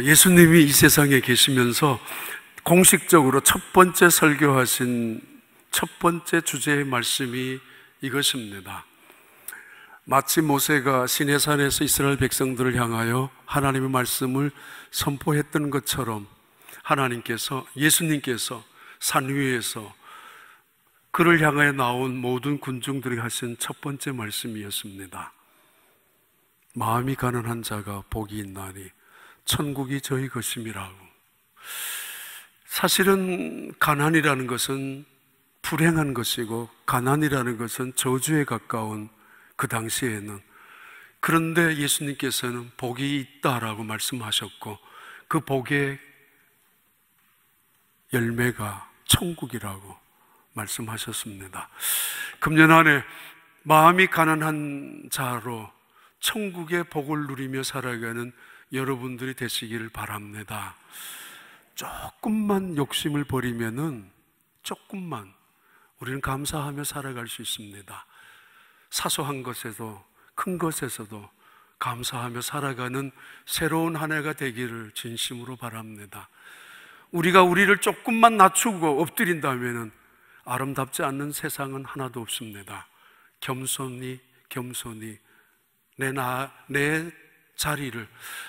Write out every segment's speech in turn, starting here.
예수님이 이 세상에 계시면서 공식적으로 첫 번째 설교하신 첫 번째 주제의 말씀이 이것입니다. 마치 모세가 시내산에서 이스라엘 백성들을 향하여 하나님의 말씀을 선포했던 것처럼 예수님께서 산 위에서 그를 향하여 나온 모든 군중들이 하신 첫 번째 말씀이었습니다. 마음이 가난한 자가 복이 있나니 천국이 저희 것임이라고. 사실은 가난이라는 것은 불행한 것이고, 가난이라는 것은 저주에 가까운 그 당시에는, 그런데 예수님께서는 복이 있다라고 말씀하셨고, 그 복의 열매가 천국이라고 말씀하셨습니다. 금년 안에 마음이 가난한 자로 천국의 복을 누리며 살아가는 여러분들이 되시기를 바랍니다. 조금만 욕심을 버리면은 조금만 우리는 감사하며 살아갈 수 있습니다. 사소한 것에도 큰 것에서도 감사하며 살아가는 새로운 한 해가 되기를 진심으로 바랍니다. 우리가 우리를 조금만 낮추고 엎드린다면은 아름답지 않는 세상은 하나도 없습니다. 겸손히 내 자리를,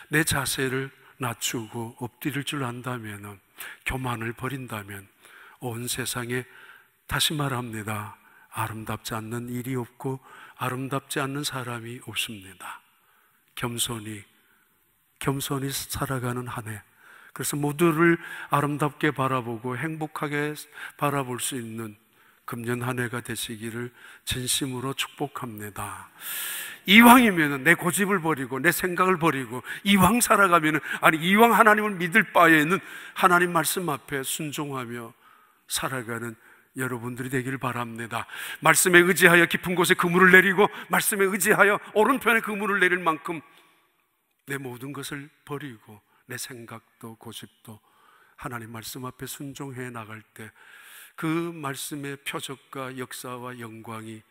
내 자세를 낮추고 엎드릴 줄 안다면, 교만을 버린다면 온 세상에, 다시 말합니다, 아름답지 않는 일이 없고 아름답지 않는 사람이 없습니다. 겸손히 살아가는 한 해, 그래서 모두를 아름답게 바라보고 행복하게 바라볼 수 있는 금년 한 해가 되시기를 진심으로 축복합니다. 이왕이면 내 고집을 버리고 내 생각을 버리고 이왕 살아가면, 이왕 하나님을 믿을 바에는 하나님 말씀 앞에 순종하며 살아가는 여러분들이 되기를 바랍니다. 말씀에 의지하여 깊은 곳에 그물을 내리고, 말씀에 의지하여 오른편에 그물을 내릴 만큼 내 모든 것을 버리고 내 생각도 고집도 하나님 말씀 앞에 순종해 나갈 때 그 말씀의 표적과 역사와 영광이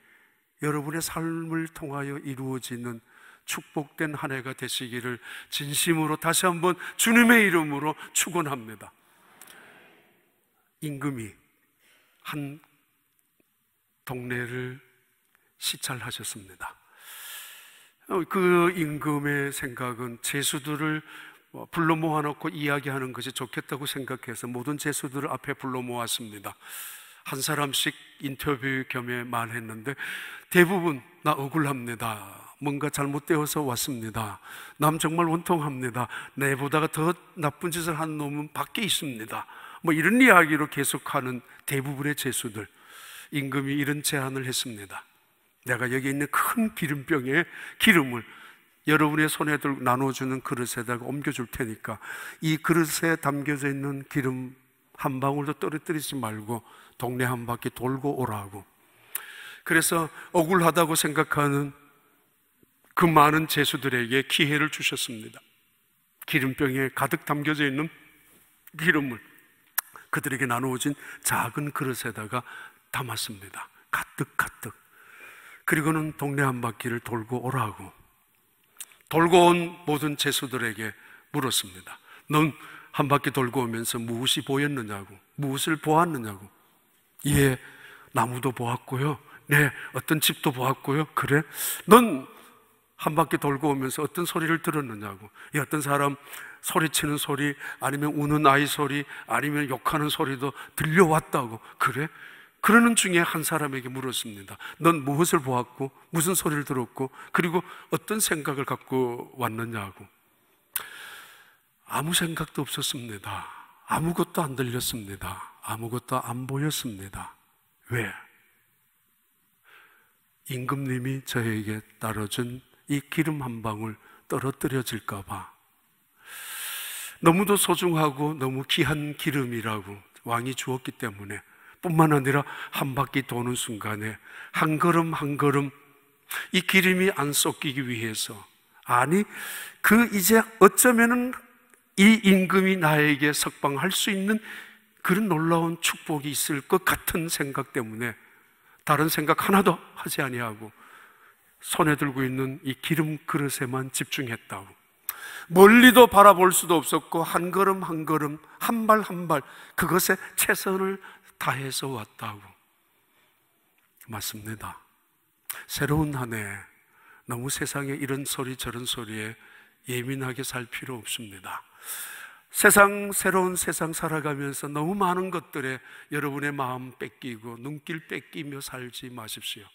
여러분의 삶을 통하여 이루어지는 축복된 한 해가 되시기를 진심으로 다시 한번 주님의 이름으로 축원합니다. 임금이 한 동네를 시찰하셨습니다. 그 임금의 생각은 제수들을 불러 모아놓고 이야기하는 것이 좋겠다고 생각해서 모든 제수들을 앞에 불러 모았습니다. 한 사람씩 인터뷰 겸해 말했는데, 대부분 나 억울합니다, 뭔가 잘못되어서 왔습니다, 남 정말 원통합니다, 내보다가 더 나쁜 짓을 한 놈은 밖에 있습니다, 이런 이야기로 계속하는 대부분의 제수들. 임금이 이런 제안을 했습니다. 내가 여기 있는 큰 기름병에 기름을 여러분의 손에 들고 나눠주는 그릇에다가 옮겨줄 테니까 이 그릇에 담겨져 있는 기름 한 방울도 떨어뜨리지 말고 동네 한 바퀴 돌고 오라고. 그래서 억울하다고 생각하는 그 많은 제수들에게 기회를 주셨습니다. 기름병에 가득 담겨져 있는 기름을 그들에게 나누어진 작은 그릇에다가 담았습니다. 가득. 그리고는 동네 한 바퀴를 돌고 오라고. 돌고 온 모든 제수들에게 물었습니다. 넌 한 바퀴 돌고 오면서 무엇이 보였느냐고, 무엇을 보았느냐고. 예, 나무도 보았고요, 네, 어떤 집도 보았고요. 그래? 넌 한 바퀴 돌고 오면서 어떤 소리를 들었느냐고. 어떤 사람 소리치는 소리, 아니면 우는 아이 소리, 아니면 욕하는 소리도 들려왔다고. 그래? 그러는 중에 한 사람에게 물었습니다. 넌 무엇을 보았고 무슨 소리를 들었고 그리고 어떤 생각을 갖고 왔느냐고. 아무 생각도 없었습니다. 아무것도 안 들렸습니다. 아무것도 안 보였습니다. 왜? 임금님이 저에게 따라준 이 기름 한 방울 떨어뜨려질까 봐. 너무도 소중하고 너무 귀한 기름이라고 왕이 주었기 때문에, 뿐만 아니라 한 바퀴 도는 순간에 한 걸음 한 걸음 이 기름이 안 쏟기기 위해서, 이제 어쩌면은 이 임금이 나에게 석방할 수 있는 그런 놀라운 축복이 있을 것 같은 생각 때문에 다른 생각 하나도 하지 아니하고 손에 들고 있는 이 기름 그릇에만 집중했다고. 멀리도 바라볼 수도 없었고 한 걸음 한 걸음, 한 발 한 발 그것에 최선을 다해서 왔다고. 맞습니다. 새로운 한 해 너무 세상에 이런 소리 저런 소리에 예민하게 살 필요 없습니다. 새로운 세상 살아가면서 너무 많은 것들에 여러분의 마음 뺏기고 눈길 뺏기며 살지 마십시오.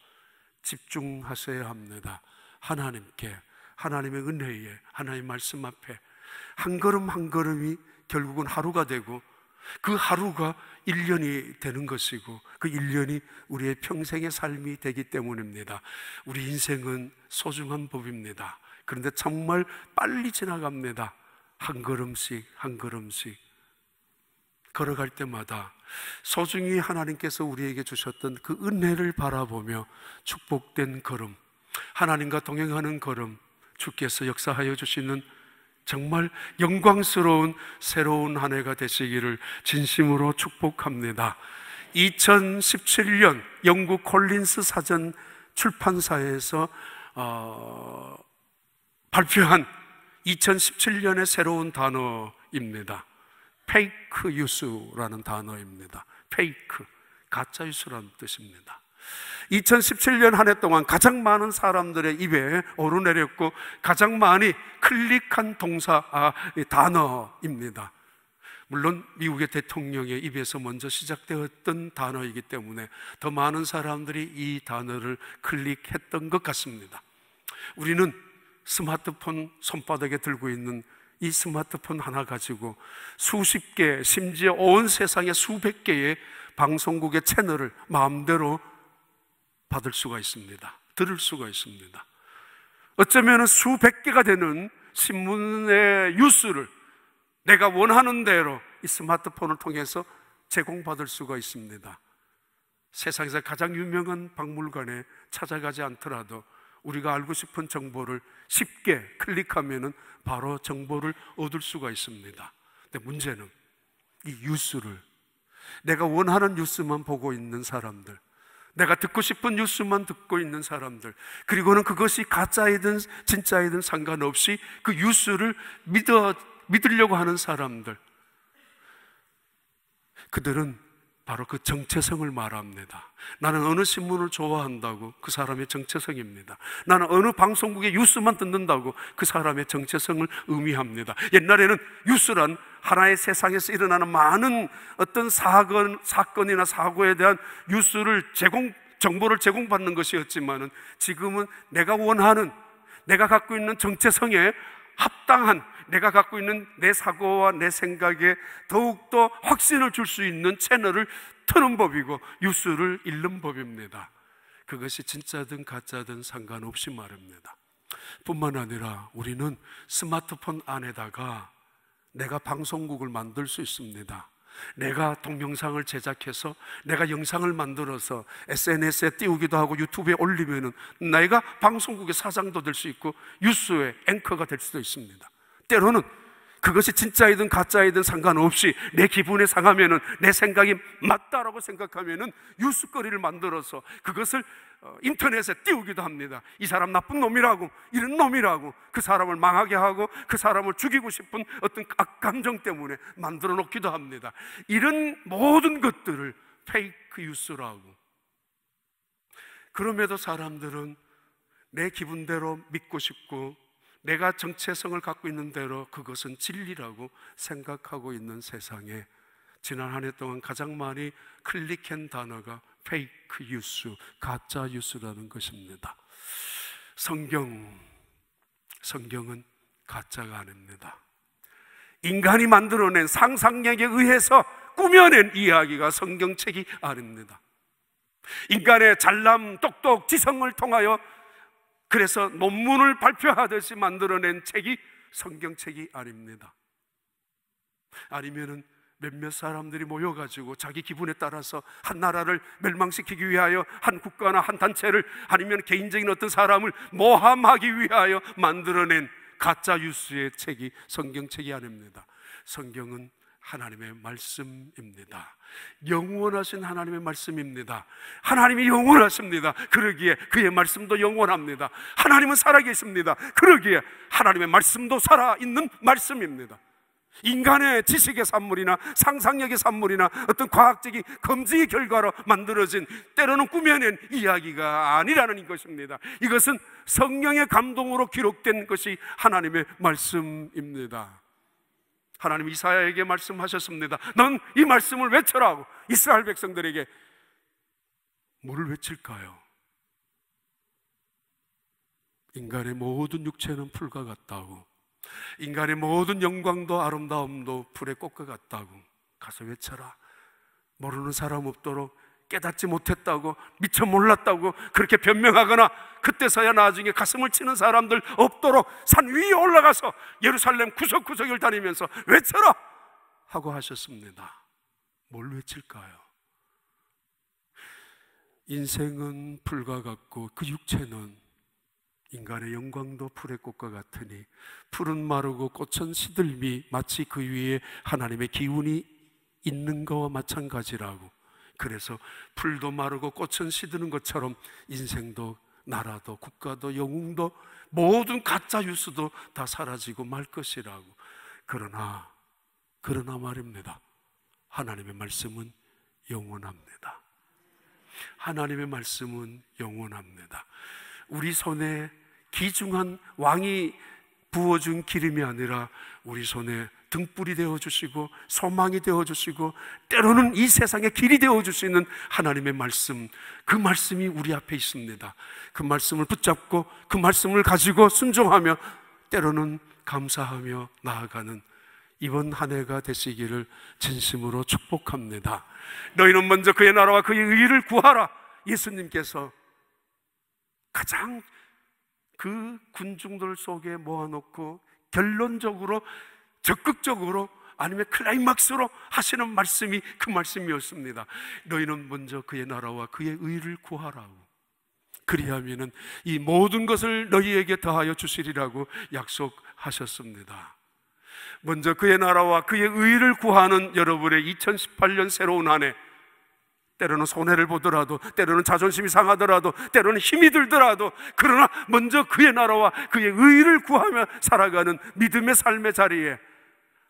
집중하셔야 합니다. 하나님께, 하나님의 은혜에, 하나님의 말씀 앞에 한 걸음 한 걸음이 결국은 하루가 되고 그 하루가 1년이 되는 것이고 그 1년이 우리의 평생의 삶이 되기 때문입니다. 우리 인생은 소중한 법입니다. 그런데 정말 빨리 지나갑니다. 한 걸음씩 한 걸음씩 걸어갈 때마다 소중히 하나님께서 우리에게 주셨던 그 은혜를 바라보며 축복된 걸음, 하나님과 동행하는 걸음, 주께서 역사하여 주시는 정말 영광스러운 새로운 한 해가 되시기를 진심으로 축복합니다. 2017년 영국 콜린스 사전 출판사에서 발표한 2017년의 새로운 단어입니다. 페이크 뉴스라는 단어입니다. 페이크, 가짜 뉴스라는 뜻입니다. 2017년 한 해 동안 가장 많은 사람들의 입에 오르내렸고 가장 많이 클릭한 단어입니다. 물론 미국의 대통령의 입에서 먼저 시작되었던 단어이기 때문에 더 많은 사람들이 이 단어를 클릭했던 것 같습니다. 우리는 스마트폰 손바닥에 들고 있는 이 스마트폰 하나 가지고 수십 개, 심지어 온 세상에 수백 개의 방송국의 채널을 마음대로 받을 수가 있습니다. 들을 수가 있습니다. 어쩌면 수백 개가 되는 신문의 뉴스를 내가 원하는 대로 이 스마트폰을 통해서 제공받을 수가 있습니다. 세상에서 가장 유명한 박물관에 찾아가지 않더라도 우리가 알고 싶은 정보를 쉽게 클릭하면 바로 정보를 얻을 수가 있습니다. 근데 문제는 이 뉴스를 내가 원하는 뉴스만 보고 있는 사람들, 내가 듣고 싶은 뉴스만 듣고 있는 사람들, 그리고는 그것이 가짜이든 진짜이든 상관없이 그 뉴스를 믿으려고 하는 사람들, 그들은 바로 그 정체성을 말합니다. 나는 어느 신문을 좋아한다고 그 사람의 정체성입니다. 나는 어느 방송국의 뉴스만 듣는다고 그 사람의 정체성을 의미합니다. 옛날에는 뉴스란 하나의 세상에서 일어나는 많은 어떤 사건이나 사고에 대한 뉴스를 정보를 제공받는 것이었지만은 지금은 내가 원하는, 내가 갖고 있는 정체성에 합당한, 내가 갖고 있는 내 사고와 내 생각에 더욱더 확신을 줄 수 있는 채널을 트는 법이고 뉴스를 읽는 법입니다. 그것이 진짜든 가짜든 상관없이 말입니다. 뿐만 아니라 우리는 스마트폰 안에다가 내가 방송국을 만들 수 있습니다. 내가 동영상을 제작해서 내가 영상을 만들어서 SNS에 띄우기도 하고 유튜브에 올리면은 내가 방송국의 사장도 될 수 있고 뉴스의 앵커가 될 수도 있습니다. 때로는 그것이 진짜이든 가짜이든 상관없이 내 기분에 상하면은, 내 생각이 맞다라고 생각하면은 뉴스거리를 만들어서 그것을 인터넷에 띄우기도 합니다. 이 사람 나쁜 놈이라고, 이런 놈이라고, 그 사람을 망하게 하고 그 사람을 죽이고 싶은 어떤 악감정 때문에 만들어 놓기도 합니다. 이런 모든 것들을 페이크 뉴스라고. 그럼에도 사람들은 내 기분대로 믿고 싶고 내가 정체성을 갖고 있는 대로 그것은 진리라고 생각하고 있는 세상에 지난 한 해 동안 가장 많이 클릭한 단어가 페이크 뉴스, 가짜 뉴스라는 것입니다. 성경은 가짜가 아닙니다. 인간이 만들어낸 상상력에 의해서 꾸며낸 이야기가 성경책이 아닙니다. 인간의 잘남, 똑똑, 지성을 통하여 그래서 논문을 발표하듯이 만들어낸 책이 성경책이 아닙니다. 아니면은 몇몇 사람들이 모여가지고 자기 기분에 따라서 한 나라를 멸망시키기 위하여 한 국가나 한 단체를, 아니면 개인적인 어떤 사람을 모함하기 위하여 만들어낸 가짜 뉴스의 책이 성경책이 아닙니다. 성경은 하나님의 말씀입니다. 영원하신 하나님의 말씀입니다. 하나님이 영원하십니다. 그러기에 그의 말씀도 영원합니다. 하나님은 살아계십니다. 그러기에 하나님의 말씀도 살아있는 말씀입니다. 인간의 지식의 산물이나 상상력의 산물이나 어떤 과학적인 검증의 결과로 만들어진, 때로는 꾸며낸 이야기가 아니라는 것입니다. 이것은 성령의 감동으로 기록된 것이 하나님의 말씀입니다. 하나님 이사야에게 말씀하셨습니다. 넌 이 말씀을 외쳐라고. 이스라엘 백성들에게 뭐를 외칠까요? 인간의 모든 육체는 풀과 같다고, 인간의 모든 영광도 아름다움도 풀의 꽃과 같다고. 가서 외쳐라. 모르는 사람 없도록, 깨닫지 못했다고, 미처 몰랐다고 그렇게 변명하거나 그때서야 나중에 가슴을 치는 사람들 없도록 산 위에 올라가서 예루살렘 구석구석을 다니면서 외쳐라 하고 하셨습니다. 뭘 외칠까요? 인생은 풀과 같고 그 육체는 인간의 영광도 풀의 꽃과 같으니 풀은 마르고 꽃은 시들미 마치 그 위에 하나님의 기운이 있는 것과 마찬가지라고. 그래서 풀도 마르고 꽃은 시드는 것처럼 인생도 나라도 국가도 영웅도 모든 가짜 뉴스도 다 사라지고 말 것이라고. 그러나 말입니다. 하나님의 말씀은 영원합니다. 하나님의 말씀은 영원합니다. 우리 손에 귀중한 왕이 부어준 기름이 아니라 우리 손에 등불이 되어주시고 소망이 되어주시고 때로는 이 세상의 길이 되어줄 수 있는 하나님의 말씀, 그 말씀이 우리 앞에 있습니다. 그 말씀을 붙잡고 그 말씀을 가지고 순종하며 때로는 감사하며 나아가는 이번 한 해가 되시기를 진심으로 축복합니다. 너희는 먼저 그의 나라와 그의 의를 구하라. 예수님께서 가장 그 군중들 속에 모아놓고 결론적으로 적극적으로 아니면 클라이막스로 하시는 말씀이 그 말씀이었습니다. 너희는 먼저 그의 나라와 그의 의를 구하라고. 그리하면은 이 모든 것을 너희에게 더하여 주시리라고 약속하셨습니다. 먼저 그의 나라와 그의 의를 구하는 여러분의 2018년 새로운 한 해, 때로는 손해를 보더라도, 때로는 자존심이 상하더라도, 때로는 힘이 들더라도, 그러나 먼저 그의 나라와 그의 의를 구하며 살아가는 믿음의 삶의 자리에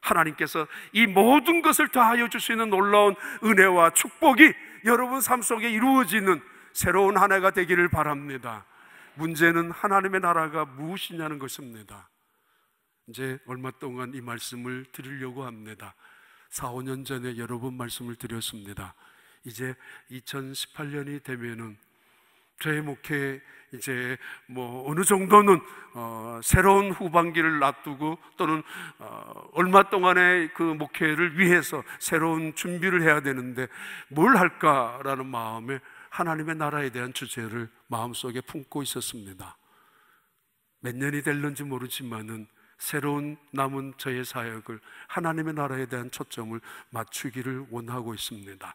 하나님께서 이 모든 것을 더하여 주시는 놀라운 은혜와 축복이 여러분 삶 속에 이루어지는 새로운 한 해가 되기를 바랍니다. 문제는 하나님의 나라가 무엇이냐는 것입니다. 이제 얼마 동안 이 말씀을 드리려고 합니다. 4, 5년 전에 여러 번 말씀을 드렸습니다. 이제 2018년이 되면은 저의 목회 이제 어느 정도는 새로운 후반기를 놔두고 또는 얼마 동안의 그 목회를 위해서 새로운 준비를 해야 되는데 뭘 할까라는 마음에 하나님의 나라에 대한 주제를 마음속에 품고 있었습니다. 몇 년이 될는지 모르지만은 새로운 남은 저의 사역을 하나님의 나라에 대한 초점을 맞추기를 원하고 있습니다.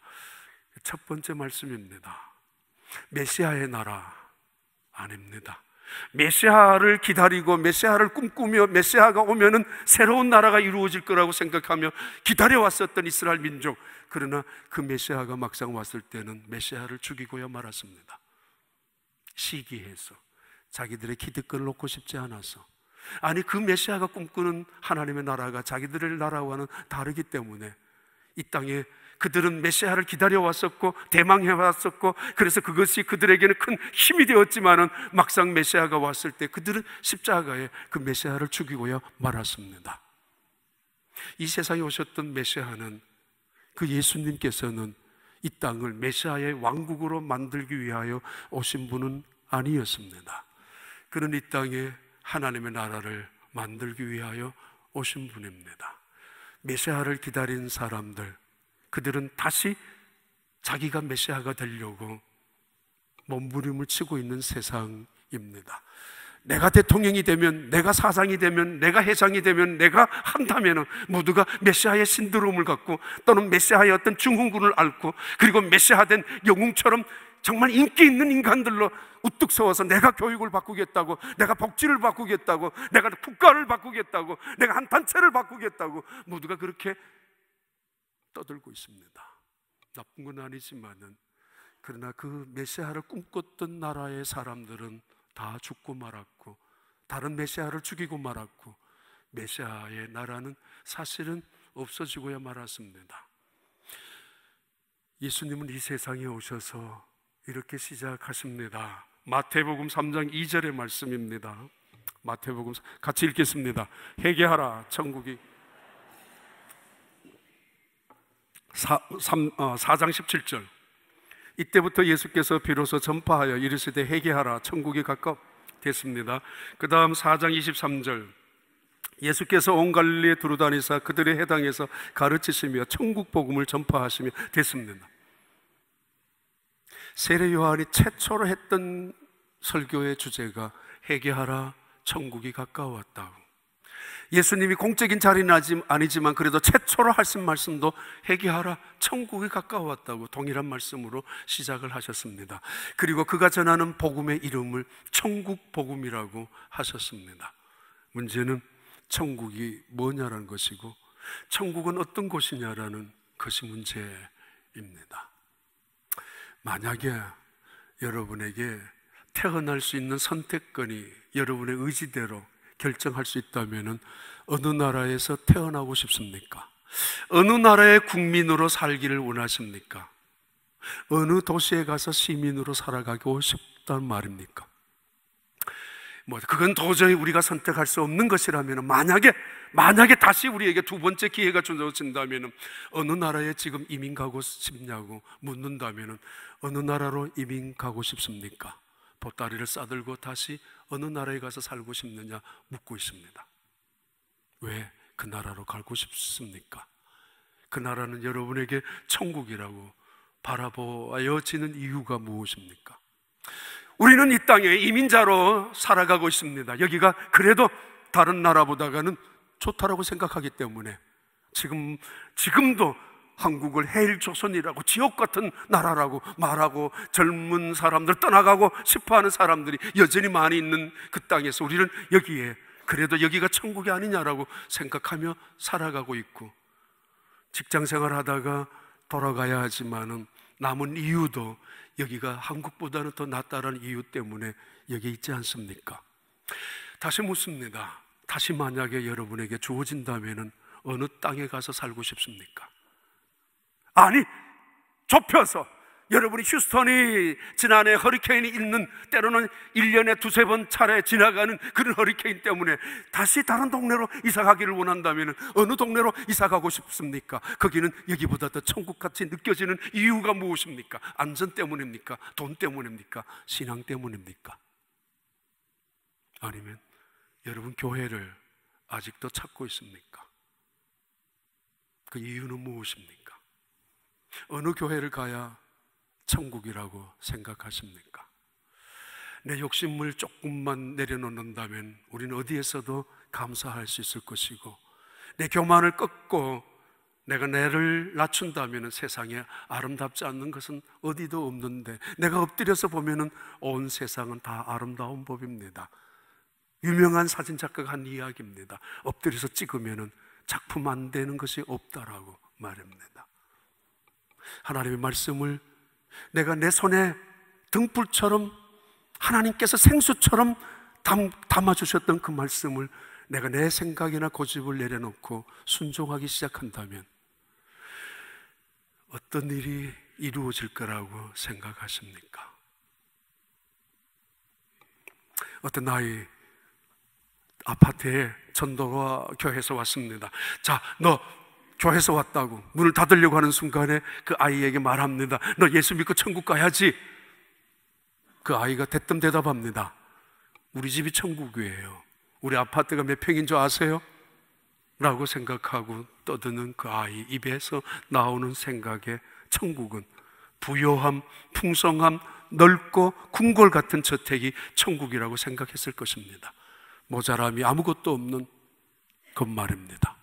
첫 번째 말씀입니다. 메시아의 나라 아닙니다. 메시아를 기다리고 메시아를 꿈꾸며 메시아가 오면은 새로운 나라가 이루어질 거라고 생각하며 기다려왔었던 이스라엘 민족, 그러나 그 메시아가 막상 왔을 때는 메시아를 죽이고야 말았습니다. 시기해서, 자기들의 기득권을 놓고 싶지 않아서, 아니 그 메시아가 꿈꾸는 하나님의 나라가 자기들의 나라와는 다르기 때문에 이 땅에 그들은 메시아를 기다려왔었고 대망해왔었고, 그래서 그것이 그들에게는 큰 힘이 되었지만은 막상 메시아가 왔을 때 그들은 십자가에 그 메시아를 죽이고야 말았습니다. 이 세상에 오셨던 메시아는, 그 예수님께서는 이 땅을 메시아의 왕국으로 만들기 위하여 오신 분은 아니었습니다. 그는 이 땅에 하나님의 나라를 만들기 위하여 오신 분입니다. 메시아를 기다린 사람들, 그들은 다시 자기가 메시아가 되려고 몸부림을 치고 있는 세상입니다. 내가 대통령이 되면, 내가 사장이 되면, 내가 회장이 되면, 내가 한다면 모두가 메시아의 신드롬을 갖고 또는 메시아의 어떤 증후군을 앓고, 그리고 메시아된 영웅처럼 정말 인기 있는 인간들로 우뚝 서워서 내가 교육을 바꾸겠다고, 내가 복지를 바꾸겠다고, 내가 국가를 바꾸겠다고, 내가 한 단체를 바꾸겠다고 모두가 그렇게 떠들고 있습니다. 나쁜 건 아니지만은, 그러나 그 메시아를 꿈꿨던 나라의 사람들은 다 죽고 말았고, 다른 메시아를 죽이고 말았고, 메시아의 나라는 사실은 없어지고야 말았습니다. 예수님은 이 세상에 오셔서 이렇게 시작하십니다. 마태복음 3장 2절의 말씀입니다. 마태복음 같이 읽겠습니다. 회개하라, 천국이 4장 17절. 이때부터 예수께서 비로소 전파하여 이르시되 회개하라, 천국이 가까웠습니다. 그 다음 4장 23절. 예수께서 온 갈릴리에 두루다니사 그들의 회당에서 가르치시며 천국 복음을 전파하시며 됐습니다. 세례 요한이 최초로 했던 설교의 주제가 회개하라, 천국이 가까웠다고. 예수님이 공적인 자리는 아니지만 그래도 최초로 하신 말씀도 회개하라, 천국이 가까웠다고 동일한 말씀으로 시작을 하셨습니다. 그리고 그가 전하는 복음의 이름을 천국 복음이라고 하셨습니다. 문제는 천국이 뭐냐라는 것이고, 천국은 어떤 곳이냐라는 것이 문제입니다. 만약에 여러분에게 태어날 수 있는 선택권이 여러분의 의지대로 결정할 수 있다면 어느 나라에서 태어나고 싶습니까? 어느 나라의 국민으로 살기를 원하십니까? 어느 도시에 가서 시민으로 살아가고 싶단 말입니까? 그건 도저히 우리가 선택할 수 없는 것이라면, 만약에 다시 우리에게 두 번째 기회가 주어진다면 어느 나라에 지금 이민 가고 싶냐고 묻는다면 어느 나라로 이민 가고 싶습니까? 보따리를 싸들고 다시 어느 나라에 가서 살고 싶느냐 묻고 있습니다. 왜 그 나라로 가고 싶습니까? 그 나라는 여러분에게 천국이라고 바라보아지는 이유가 무엇입니까? 우리는 이 땅에 이민자로 살아가고 있습니다. 여기가 그래도 다른 나라보다는 좋다라고 생각하기 때문에 지금도 한국을 해일조선이라고, 지옥 같은 나라라고 말하고 젊은 사람들, 떠나가고 싶어하는 사람들이 여전히 많이 있는 그 땅에서 우리는 그래도 여기가 천국이 아니냐라고 생각하며 살아가고 있고, 직장생활 하다가 돌아가야 하지만은 남은 이유도 여기가 한국보다는 더 낫다라는 이유 때문에 여기 있지 않습니까? 다시 묻습니다. 다시 만약에 여러분에게 주어진다면 어느 땅에 가서 살고 싶습니까? 아니, 좁혀서 여러분이 휴스턴이 지난해 허리케인이 있는, 때로는 1년에 두세 번 차례 지나가는 그런 허리케인 때문에 다시 다른 동네로 이사가기를 원한다면 어느 동네로 이사가고 싶습니까? 거기는 여기보다 더 천국같이 느껴지는 이유가 무엇입니까? 안전 때문입니까? 돈 때문입니까? 신앙 때문입니까? 아니면 여러분 교회를 아직도 찾고 있습니까? 그 이유는 무엇입니까? 어느 교회를 가야 천국이라고 생각하십니까? 내 욕심을 조금만 내려놓는다면 우리는 어디에서도 감사할 수 있을 것이고, 내 교만을 꺾고 내가 내를 낮춘다면 세상에 아름답지 않는 것은 어디도 없는데, 내가 엎드려서 보면 온 세상은 다 아름다운 법입니다. 유명한 사진작가가 한 이야기입니다. 엎드려서 찍으면 작품 안 되는 것이 없다라고 말합니다. 하나님의 말씀을 내가 내 손에 등불처럼, 하나님께서 생수처럼 담아주셨던 그 말씀을 내가 내 생각이나 고집을 내려놓고 순종하기 시작한다면 어떤 일이 이루어질 거라고 생각하십니까? 어떤 아이 아파트에 전도가 교회에서 왔습니다. 자, 너 교회에서 왔다고 문을 닫으려고 하는 순간에 그 아이에게 말합니다. 너 예수 믿고 천국 가야지. 그 아이가 대뜸 대답합니다. 우리 집이 천국이에요. 우리 아파트가 몇 평인 줄 아세요? 라고 생각하고 떠드는 그 아이 입에서 나오는 생각에 천국은 부요함, 풍성함, 넓고 궁궐 같은 저택이 천국이라고 생각했을 것입니다. 모자람이 아무것도 없는 그 말입니다.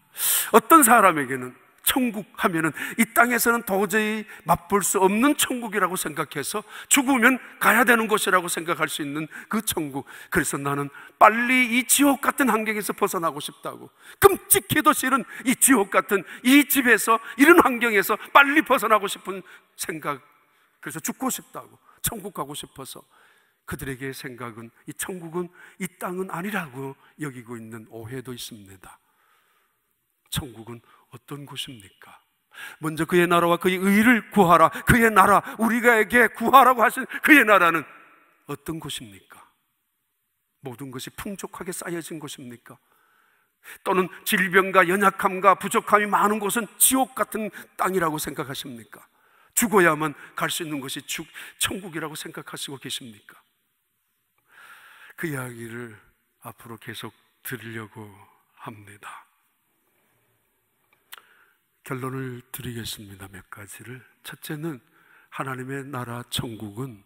어떤 사람에게는 천국 하면은 이 땅에서는 도저히 맛볼 수 없는 천국이라고 생각해서 죽으면 가야 되는 곳이라고 생각할 수 있는 그 천국. 그래서 나는 빨리 이 지옥 같은 환경에서 벗어나고 싶다고, 끔찍해도 싫은 이 지옥 같은 이 집에서, 이런 환경에서 빨리 벗어나고 싶은 생각, 그래서 죽고 싶다고, 천국 가고 싶어서. 그들에게 생각은 이 천국은 이 땅은 아니라고 여기고 있는 오해도 있습니다. 천국은 어떤 곳입니까? 먼저 그의 나라와 그의 의를 구하라. 그의 나라, 우리가에게 구하라고 하신 그의 나라는 어떤 곳입니까? 모든 것이 풍족하게 쌓여진 곳입니까? 또는 질병과 연약함과 부족함이 많은 곳은 지옥 같은 땅이라고 생각하십니까? 죽어야만 갈 수 있는 것이 천국이라고 생각하시고 계십니까? 그 이야기를 앞으로 계속 드리려고 합니다. 결론을 드리겠습니다. 몇 가지를. 첫째는 하나님의 나라 천국은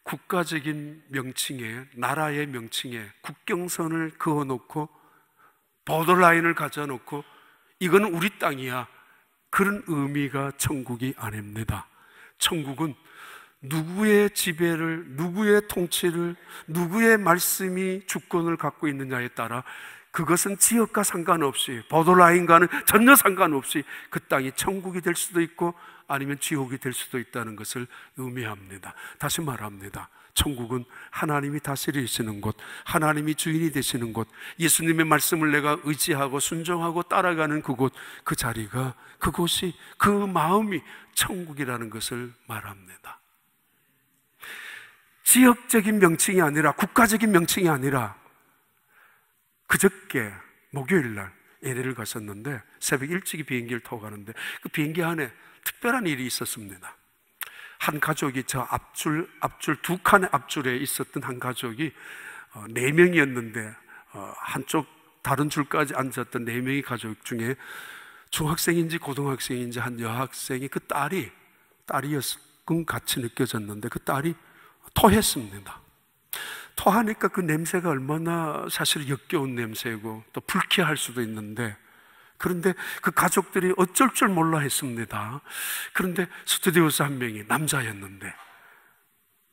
국가적인 명칭에, 나라의 명칭에 국경선을 그어놓고 보더라인을 가져놓고 이거는 우리 땅이야, 그런 의미가 천국이 아닙니다. 천국은 누구의 지배를, 누구의 통치를, 누구의 말씀이 주권을 갖고 있느냐에 따라 그것은 지역과 상관없이, 보더라인과는 전혀 상관없이 그 땅이 천국이 될 수도 있고 아니면 지옥이 될 수도 있다는 것을 의미합니다. 다시 말합니다. 천국은 하나님이 다스리시는 곳, 하나님이 주인이 되시는 곳, 예수님의 말씀을 내가 의지하고 순종하고 따라가는 그곳, 그 자리가, 그곳이, 그 마음이 천국이라는 것을 말합니다. 지역적인 명칭이 아니라, 국가적인 명칭이 아니라, 그저께 목요일날 LA를 갔었는데 새벽 일찍이 비행기를 타고 가는데 그 비행기 안에 특별한 일이 있었습니다. 한 가족이, 저 앞줄 두 칸의 앞줄에 있었던 한 가족이 4명이었는데 한쪽 다른 줄까지 앉았던 4명의 가족 중에 중학생인지 고등학생인지 한 여학생이, 그 딸이었건 같이 느껴졌는데 그 딸이 토했습니다. 토하니까 그 냄새가 얼마나 사실 역겨운 냄새고 또 불쾌할 수도 있는데, 그런데 그 가족들이 어쩔 줄 몰라 했습니다. 그런데 스튜디오스 한 명이 남자였는데,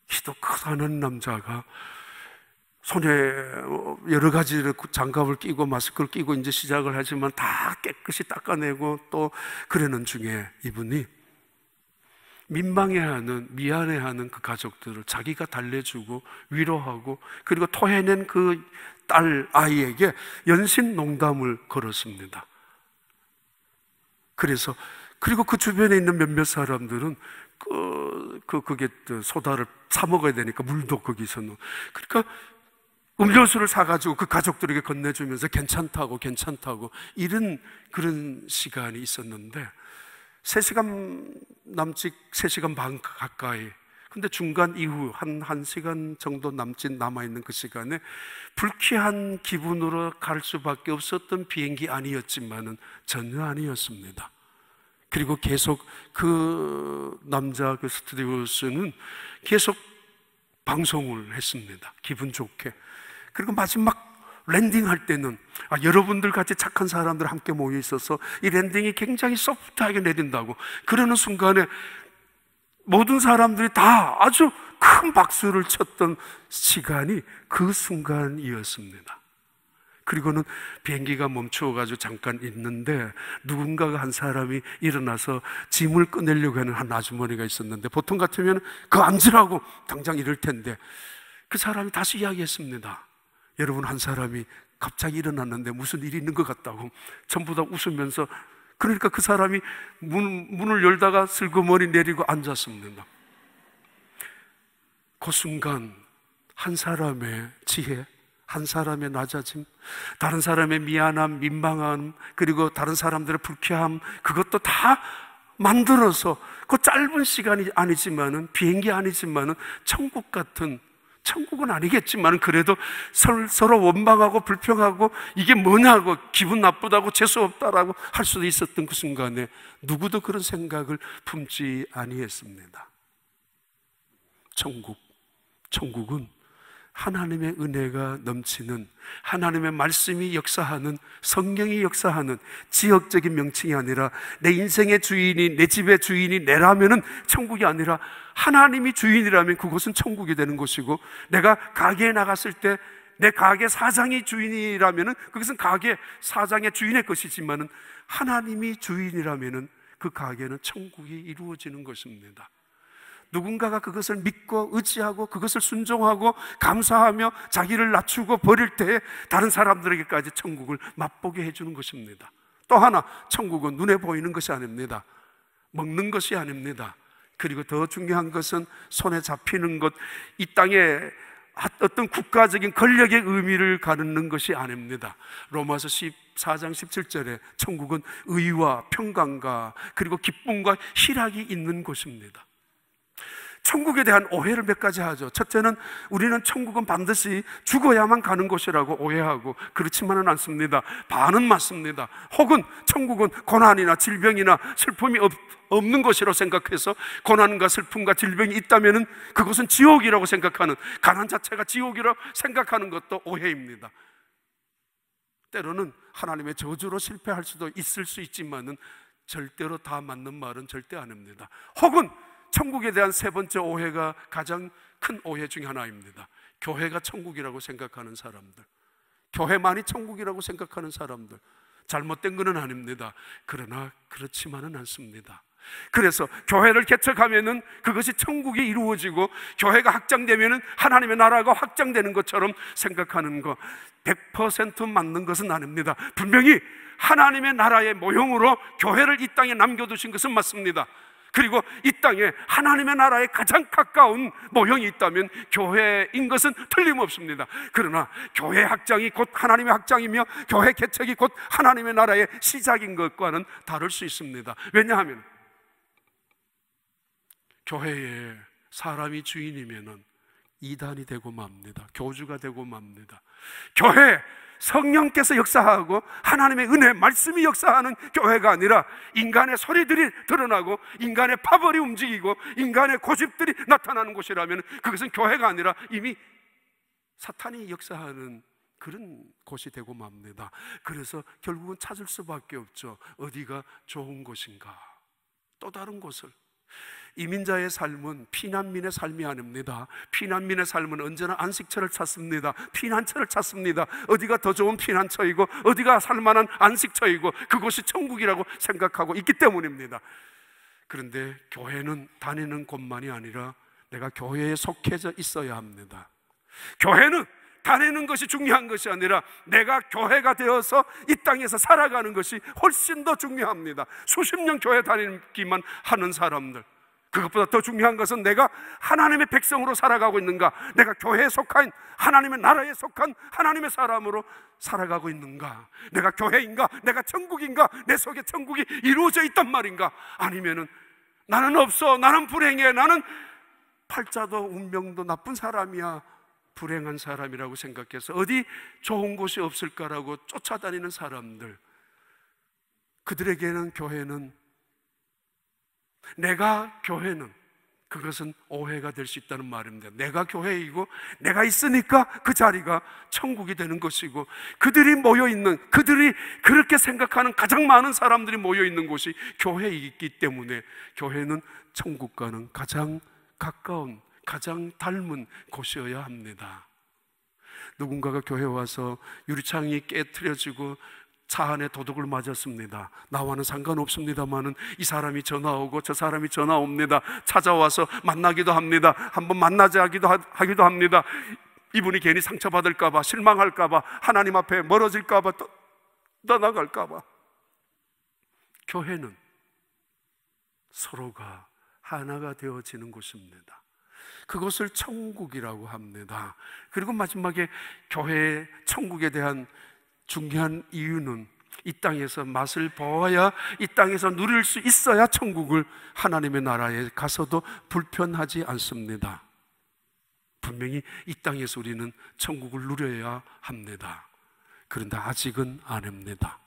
키도 크다는 남자가 손에 여러 가지 장갑을 끼고 마스크를 끼고 이제 시작을 하지만 다 깨끗이 닦아내고 또 그러는 중에 이분이 민망해하는, 미안해하는 그 가족들을 자기가 달래주고 위로하고, 그리고 토해낸 그 딸 아이에게 연신 농담을 걸었습니다. 그리고 그 주변에 있는 몇몇 사람들은 그게 소다를 사 먹어야 되니까 물도 거기서 그러니까 음료수를 사가지고 그 가족들에게 건네주면서 괜찮다고 이런 그런 시간이 있었는데 3시간 남짓, 3시간 반 가까이. 근데 중간 이후 한 1시간 정도 남아있는 그 시간에 불쾌한 기분으로 갈 수밖에 없었던 비행기 아니었지만은 전혀 아니었습니다. 그리고 계속 그 남자, 그 스튜디오스는 계속 방송을 했습니다. 기분 좋게. 그리고 마지막 랜딩할 때는 여러분들 같이 착한 사람들 함께 모여 있어서 이 랜딩이 굉장히 소프트하게 내린다고, 그러는 순간에 모든 사람들이 다 아주 큰 박수를 쳤던 시간이 그 순간이었습니다. 그리고는 비행기가 멈추어가지고 잠깐 있는데 누군가가 한 사람이 일어나서 짐을 꺼내려고 하는 한 아주머니가 있었는데, 보통 같으면 그거 앉으라고 당장 이럴 텐데 그 사람이 다시 이야기했습니다. 여러분, 한 사람이 갑자기 일어났는데 무슨 일이 있는 것 같다고 전부 다 웃으면서, 그러니까 그 사람이 문을 열다가 슬그머니 내리고 앉았습니다. 그 순간 한 사람의 지혜, 한 사람의 낮아짐, 다른 사람의 미안함, 민망함, 그리고 다른 사람들의 불쾌함, 그것도 다 만들어서 그 짧은 시간이 아니지만은, 비행기 아니지만은 천국 같은, 천국은 아니겠지만 그래도 서로 원망하고 불평하고 이게 뭐냐고, 기분 나쁘다고 재수없다라고 할 수도 있었던 그 순간에 누구도 그런 생각을 품지 아니했습니다. 천국은 하나님의 은혜가 넘치는, 하나님의 말씀이 역사하는, 성경이 역사하는 지역적인 명칭이 아니라 내 인생의 주인이, 내 집의 주인이 내라면은 천국이 아니라 하나님이 주인이라면 그곳은 천국이 되는 것이고, 내가 가게에 나갔을 때 내 가게 사장이 주인이라면은 그것은 가게 사장의 주인의 것이지만은 하나님이 주인이라면은 그 가게는 천국이 이루어지는 것입니다. 누군가가 그것을 믿고 의지하고 그것을 순종하고 감사하며 자기를 낮추고 버릴 때에 다른 사람들에게까지 천국을 맛보게 해주는 것입니다. 또 하나, 천국은 눈에 보이는 것이 아닙니다. 먹는 것이 아닙니다. 그리고 더 중요한 것은 손에 잡히는 것, 이 땅에 어떤 국가적인 권력의 의미를 가르는 것이 아닙니다. 로마서 14장 17절에 천국은 의와 평강과 그리고 기쁨과 희락이 있는 곳입니다. 천국에 대한 오해를 몇 가지 하죠. 첫째는 우리는 천국은 반드시 죽어야만 가는 곳이라고 오해하고, 그렇지만은 않습니다. 반은 맞습니다. 혹은 천국은 고난이나 질병이나 슬픔이 없는 곳이라고 생각해서 고난과 슬픔과 질병이 있다면은 그것은 지옥이라고 생각하는, 가난 자체가 지옥이라고 생각하는 것도 오해입니다. 때로는 하나님의 저주로 실패할 수도 있을 수 있지만은 절대로 다 맞는 말은 절대 아닙니다. 혹은 천국에 대한 세 번째 오해가 가장 큰 오해 중에 하나입니다. 교회가 천국이라고 생각하는 사람들, 교회만이 천국이라고 생각하는 사람들. 잘못된 것은 아닙니다. 그러나 그렇지만은 않습니다. 그래서 교회를 개척하면은 그것이 천국이 이루어지고, 교회가 확장되면은 하나님의 나라가 확장되는 것처럼 생각하는 것, 100% 맞는 것은 아닙니다. 분명히 하나님의 나라의 모형으로 교회를 이 땅에 남겨두신 것은 맞습니다. 그리고 이 땅에 하나님의 나라에 가장 가까운 모형이 있다면 교회인 것은 틀림없습니다. 그러나 교회 확장이 곧 하나님의 확장이며 교회 개척이 곧 하나님의 나라의 시작인 것과는 다를 수 있습니다. 왜냐하면 교회에 사람이 주인이면은 이단이 되고 맙니다. 교주가 되고 맙니다. 교회 성령께서 역사하고 하나님의 은혜, 말씀이 역사하는 교회가 아니라 인간의 소리들이 드러나고 인간의 파벌이 움직이고 인간의 고집들이 나타나는 곳이라면 그것은 교회가 아니라 이미 사탄이 역사하는 그런 곳이 되고 맙니다. 그래서 결국은 찾을 수밖에 없죠. 어디가 좋은 곳인가? 또 다른 곳을. 이민자의 삶은 피난민의 삶이 아닙니다. 피난민의 삶은 언제나 안식처를 찾습니다. 피난처를 찾습니다. 어디가 더 좋은 피난처이고 어디가 살만한 안식처이고 그곳이 천국이라고 생각하고 있기 때문입니다. 그런데 교회는 다니는 곳만이 아니라 내가 교회에 속해져 있어야 합니다. 교회는 다니는 것이 중요한 것이 아니라 내가 교회가 되어서 이 땅에서 살아가는 것이 훨씬 더 중요합니다. 수십 년 교회 다니기만 하는 사람들, 그것보다 더 중요한 것은 내가 하나님의 백성으로 살아가고 있는가, 내가 교회에 속한 하나님의 나라에 속한 하나님의 사람으로 살아가고 있는가, 내가 교회인가, 내가 천국인가, 내 속에 천국이 이루어져 있단 말인가, 아니면은 나는 없어, 나는 불행해, 나는 팔자도 운명도 나쁜 사람이야, 불행한 사람이라고 생각해서 어디 좋은 곳이 없을까라고 쫓아다니는 사람들, 그들에게는 교회는, 내가 교회는, 그것은 오해가 될 수 있다는 말입니다. 내가 교회이고 내가 있으니까 그 자리가 천국이 되는 것이고, 그들이 모여있는, 그들이 그렇게 생각하는 가장 많은 사람들이 모여있는 곳이 교회이기 때문에 교회는 천국과는 가장 가까운, 가장 닮은 곳이어야 합니다. 누군가가 교회에 와서 유리창이 깨트려지고 차 안에 도둑을 맞았습니다. 나와는 상관없습니다만은 이 사람이 전화 오고 저 사람이 전화 옵니다. 찾아와서 만나기도 합니다. 한번 만나자 하기도 합니다. 이분이 괜히 상처받을까봐, 실망할까봐, 하나님 앞에 멀어질까봐, 떠나갈까봐. 교회는 서로가 하나가 되어지는 곳입니다. 그것을 천국이라고 합니다. 그리고 마지막에 교회의 천국에 대한 중요한 이유는 이 땅에서 맛을 보아야, 이 땅에서 누릴 수 있어야 천국을, 하나님의 나라에 가서도 불편하지 않습니다. 분명히 이 땅에서 우리는 천국을 누려야 합니다. 그런데 아직은 아닙니다.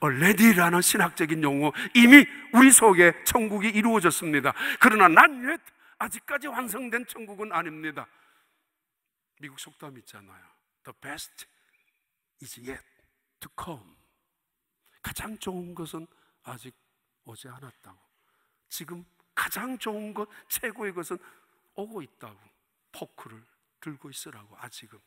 already라는 신학적인 용어, 이미 우리 속에 천국이 이루어졌습니다. 그러나 난 아직까지 완성된 천국은 아닙니다. 미국 속담 있잖아요. The best is yet to come. 가장 좋은 것은 아직 오지 않았다고. 지금 가장 좋은 것, 최고의 것은 오고 있다고. 포크를 들고 있으라고. 아직은.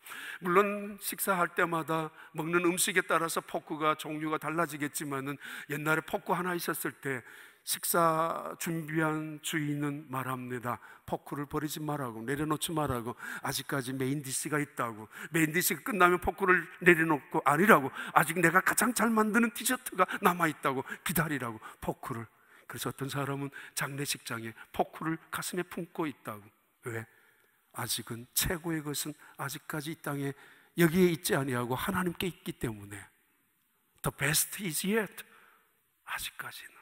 물론 식사할 때마다 먹는 음식에 따라서 포크가 종류가 달라지겠지만은 옛날에 포크 하나 있었을 때 식사 준비한 주인은 말합니다. 포크를 버리지 말라고, 내려놓지 말라고. 아직까지 메인 디시가 있다고. 메인 디시가 끝나면 포크를 내려놓고, 아니라고, 아직 내가 가장 잘 만드는 디저트가 남아있다고, 기다리라고, 포크를. 그래서 어떤 사람은 장례식장에 포크를 가슴에 품고 있다고. 왜? 아직은 최고의 것은 아직까지 이 땅에 여기에 있지 아니하고 하나님께 있기 때문에. The best is yet. 아직까지는.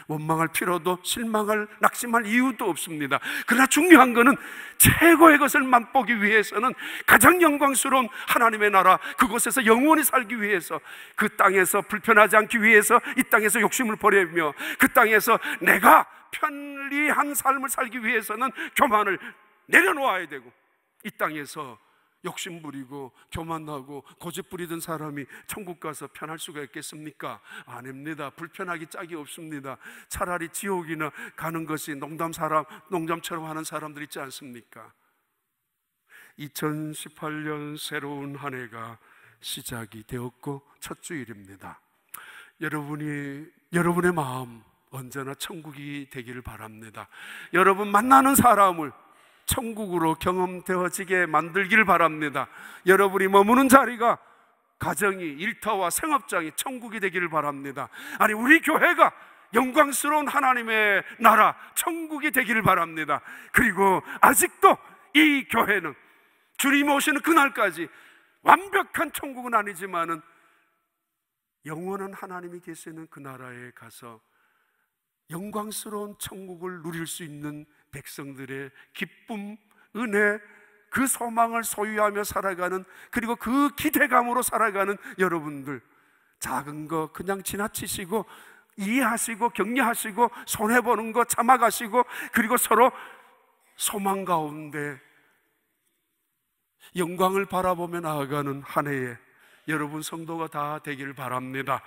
원망할 필요도, 실망할, 낙심할 이유도 없습니다. 그러나 중요한 것은 최고의 것을 맛보기 위해서는 가장 영광스러운 하나님의 나라, 그곳에서 영원히 살기 위해서, 그 땅에서 불편하지 않기 위해서 이 땅에서 욕심을 버리며, 그 땅에서 내가 편리한 삶을 살기 위해서는 교만을 내려놓아야 되고, 이 땅에서 욕심 부리고 교만하고 고집 부리던 사람이 천국 가서 편할 수가 있겠습니까? 아닙니다. 불편하기 짝이 없습니다. 차라리 지옥이나 가는 것이 농담처럼 하는 사람들 있지 않습니까? 2018년 새로운 한 해가 시작이 되었고 첫 주일입니다. 여러분의 마음 언제나 천국이 되기를 바랍니다. 여러분 만나는 사람을 천국으로 경험되어지게 만들기를 바랍니다. 여러분이 머무는 자리가, 가정이, 일터와 생업장이 천국이 되기를 바랍니다. 아니, 우리 교회가 영광스러운 하나님의 나라, 천국이 되기를 바랍니다. 그리고 아직도 이 교회는 주님 오시는 그날까지 완벽한 천국은 아니지만은 영원한 하나님이 계시는 그 나라에 가서 영광스러운 천국을 누릴 수 있는 백성들의 기쁨, 은혜, 그 소망을 소유하며 살아가는, 그리고 그 기대감으로 살아가는 여러분들, 작은 거 그냥 지나치시고 이해하시고 격려하시고 손해보는 거 참아가시고, 그리고 서로 소망 가운데 영광을 바라보며 나아가는 한 해에 여러분 성도가 다 되기를 바랍니다.